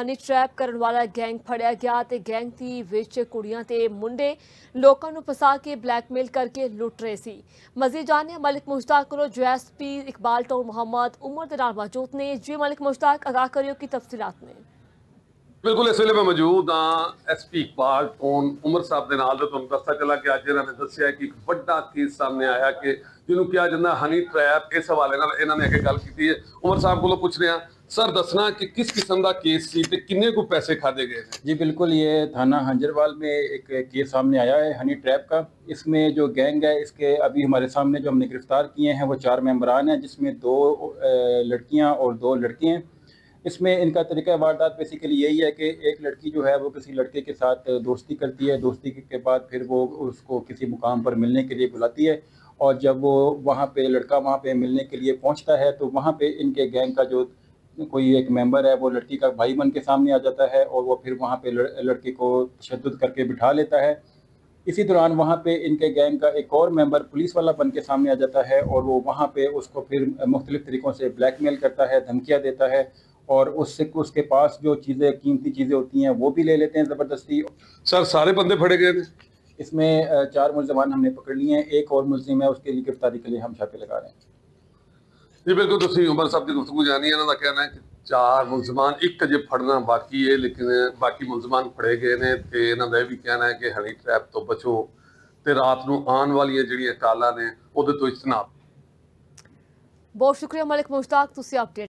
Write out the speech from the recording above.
Honey trap करने वाला gang फड़िया गया ते गैंग दी विच कुड़ियां ते मुंडे लोकां नूं फसा के ब्लैकमेल करके लुट रहे सी। मजीद जानिए मलिक मुश्ताक को जो एसपी इकबाल टोन मुहम्मद उमर दे नाल मौजूद ने। जी मलिक मुश्ताक आगाह करियो की तफसीलात ने। बिल्कुल इस वे मैं मौजूद हाँ एसपी इकबाल टोन उमर साहब के नाल तुहानूं दसदा चला कि अज इन्होंने दस्सिया कि एक बड़ा केस सामने आया कि जिन्होंने कहा जाता हनी ट्रैप। इस हवाले नाल इन्होंने अगे गल की है। उमर साहब को पूछ रहे हैं सर दसना कि किस किस्म का केस सी ते किन्ने को पैसे खादे गए हैं। जी बिल्कुल, ये थाना हंजरवाल में एक केस सामने आया है हनी ट्रैप का। इसमें जो गैंग है इसके अभी हमारे सामने जो हमने गिरफ्तार किए हैं वो 4 मेंबरान हैं, जिसमें 2 लड़कियां और 2 लड़के हैं। इसमें इनका तरीका वारदात बेसिकली यही है कि एक लड़की जो है वो किसी लड़के के साथ दोस्ती करती है, दोस्ती के बाद फिर वो उसको किसी मुकाम पर मिलने के लिए बुलाती है, और जब वो वहाँ पे लड़का वहाँ पे मिलने के लिए पहुँचता है तो वहाँ पे इनके गैंग का जो कोई एक मेंबर है वो लड़की का भाई बन के सामने आ जाता है और वो फिर वहाँ पे लड़के को तशद्दुद करके बिठा लेता है। इसी दौरान वहाँ पे इनके गैंग का एक और मेंबर पुलिस वाला बन के सामने आ जाता है और वो वहाँ पे उसको फिर मुख्तलिफ तरीक़ों से ब्लैकमेल करता है, धमकियाँ देता है, और उसके पास जो चीज़ें कीमती चीज़ें होती हैं वो भी ले लेते हैं ज़बरदस्ती। सर सारे बंदे फड़े गए हैं? इसमें 4 मुलज़मान हमने पकड़ लिए हैं, एक और मुलज़िम है, उसके लिए गिरफ्तारी के लिए हम छापे लगा रहे हैं। जी बिल्कुल, तुसीं उमर साहब की गुफ्तगू जानी। इन्हों का कहना है कि 4 मुलजमान एक अजे फड़ना बाकी है, लेकिन बाकी मुलजमान फड़े गए हैं। तो इन्हों का यह भी कहना है कि हनी ट्रैप तो बचो तो रात को आने वाली जिहड़ियां कालां ने उहदे तो इजतनाब। बहुत शुक्रिया मलिक मुश्ताक, तुसीं अपडेट